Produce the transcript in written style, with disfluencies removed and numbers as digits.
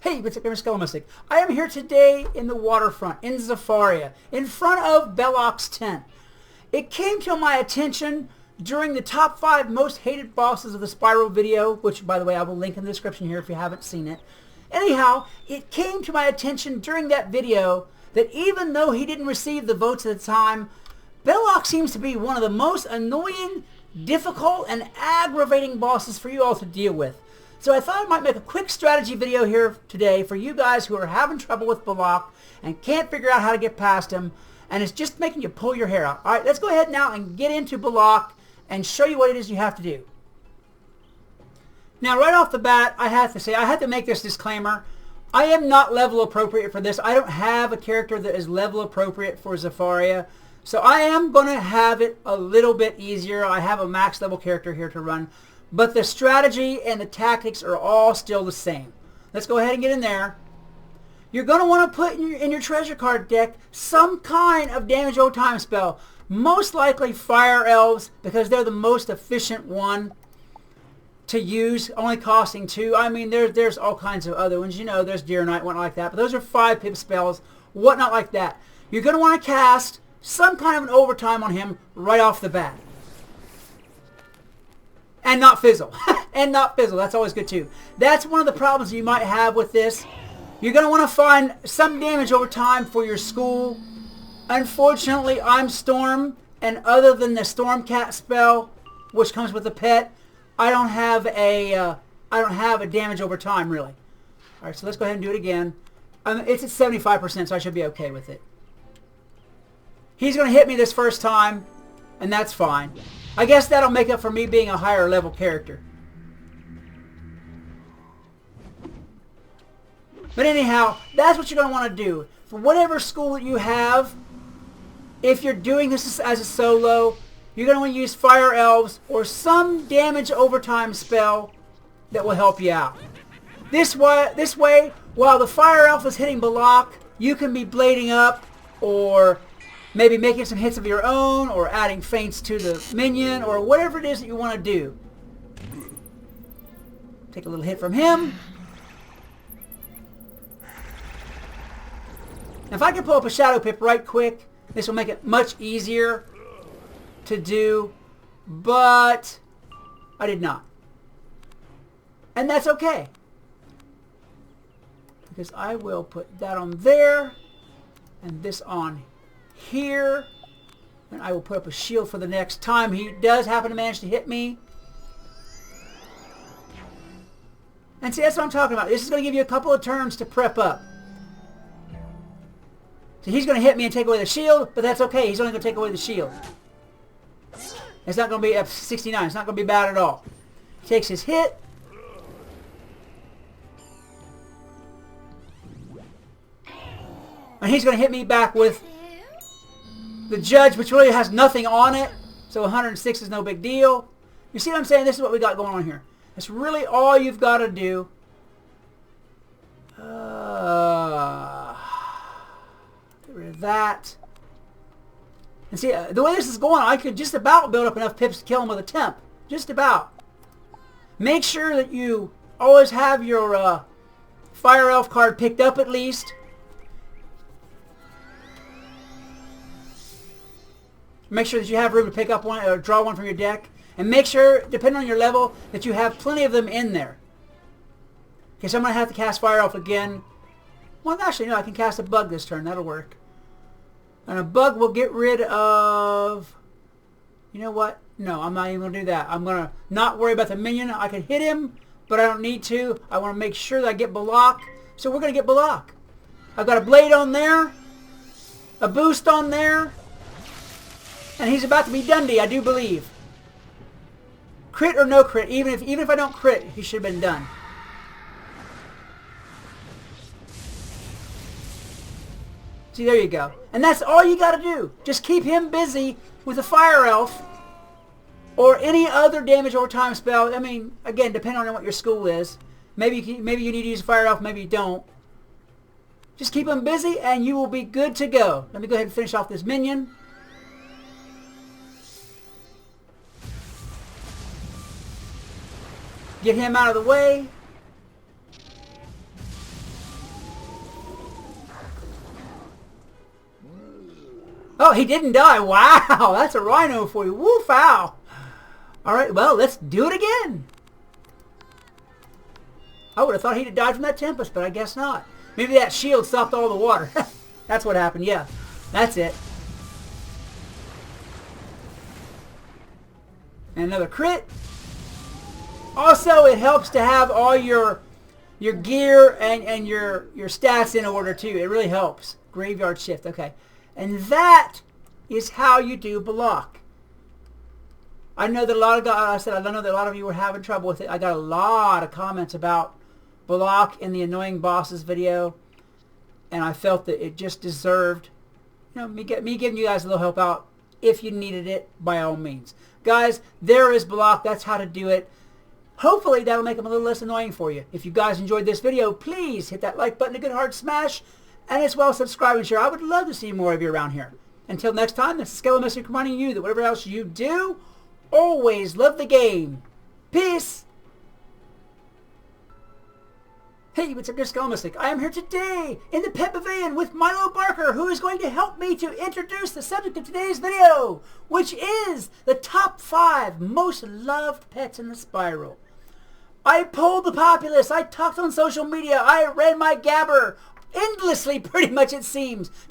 Hey, what's up, Skelemystyk? I am here today in the waterfront, in Zafaria, in front of Belloq's tent. It came to my attention during the top 5 most hated bosses of the Spiral video, which, by the way, I will link in the description here if you haven't seen it. Anyhow, it came to my attention during that video that even though he didn't receive the votes at the time, Belloq seems to be one of the most annoying, difficult, and aggravating bosses for you all to deal with. So I thought I might make a quick strategy video here today for you guys who are having trouble with Belloq and can't figure out how to get past him, and it's just making you pull your hair out. Alright, let's go ahead now and get into Belloq and show you what it is you have to do. Now right off the bat, I have to make this disclaimer. I am not level appropriate for this. I don't have a character that is level appropriate for Zafaria. So I am going to have it a little bit easier. I have a max level character here to run. But the strategy and the tactics are all still the same. Let's go ahead and get in there. You're going to want to put in your treasure card deck some kind of damage over time spell. Most likely Fire Elves, because they're the most efficient one to use, only costing 2. I mean, there's all kinds of other ones. You know, there's Deer Knight, whatnot like that. But those are 5 pip spells, whatnot like that. You're going to want to cast some kind of an overtime on him right off the bat. And not fizzle. And not fizzle. That's always good too. That's one of the problems you might have with this. You're going to want to find some damage over time for your school. Unfortunately, I'm Storm. And other than the Stormcat spell, which comes with the pet, I don't have a damage over time, really. Alright, so let's go ahead and do it again. It's at 75%, so I should be okay with it. He's going to hit me this first time, and that's fine. I guess that'll make up for me being a higher level character. But anyhow, that's what you're going to want to do. For whatever school that you have, if you're doing this as a solo, you're going to want to use Fire Elves or some damage overtime spell that will help you out. This way, while the Fire Elf is hitting Belloq, you can be blading up or maybe making some hits of your own, or adding feints to the minion, or whatever it is that you want to do. Take a little hit from him. Now, if I can pull up a Shadow Pip right quick, this will make it much easier to do, but I did not. And that's okay, because I will put that on there, and this on here, and I will put up a shield for the next time he does happen to manage to hit me. And see, that's what I'm talking about. This is going to give you a couple of turns to prep up. So he's going to hit me and take away the shield, but that's okay. He's only going to take away the shield. It's not going to be at 69. It's not going to be bad at all. He takes his hit. And he's going to hit me back with the Judge, which really has nothing on it, so 106 is no big deal. You see what I'm saying? This is what we got going on here. That's really all you've got to do. Get rid of that. And see, the way this is going, I could just about build up enough pips to kill him with a temp. Just about. Make sure that you always have your Fire Elf card picked up at least. Make sure that you have room to pick up one or draw one from your deck. And make sure, depending on your level, that you have plenty of them in there. Okay, so I'm going to have to cast Fire Elf again. Well, actually, no, I can cast a Bug this turn. That'll work. And a Bug will get rid of... You know what? No, I'm not even going to do that. I'm going to not worry about the minion. I can hit him, but I don't need to. I want to make sure that I get Belloq. So we're going to get Belloq. I've got a Blade on there. A Boost on there. And he's about to be Dundee, I do believe. Crit or no crit, even if I don't crit, he should have been done. See, there you go. And that's all you got to do. Just keep him busy with a Fire Elf or any other damage over time spell. I mean, again, depending on what your school is. Maybe you need to use a Fire Elf, maybe you don't. Just keep him busy and you will be good to go. Let me go ahead and finish off this minion. Get him out of the way. Oh, he didn't die. Wow, that's a rhino for you. Woo, foul. All right, well, let's do it again. I would have thought he'd have died from that tempest, but I guess not. Maybe that shield stopped all the water. That's what happened, yeah. That's it. And another crit. Also, it helps to have all your gear and your stats in order, too. It really helps. Graveyard shift, okay. And that is how you do Belloq. I know that I know that a lot of you were having trouble with it. I got a lot of comments about Belloq in the Annoying Bosses video, and I felt that it just deserved, me giving you guys a little help out. If you needed it, by all means. Guys, there is Belloq. That's how to do it. Hopefully, that'll make them a little less annoying for you. If you guys enjoyed this video, please hit that like button, a good hard smash, and as well subscribe and share. I would love to see more of you around here. Until next time, this is Skelemystyk reminding you that whatever else you do, always love the game. Peace! Hey, what's up, dear Skelemystyk? I am here today in the Pet Pavilion with Milo Barker, who is going to help me to introduce the subject of today's video, which is the top 5 most loved pets in the spiral. I polled the populace, I talked on social media, I ran my gabber endlessly, pretty much it seems, to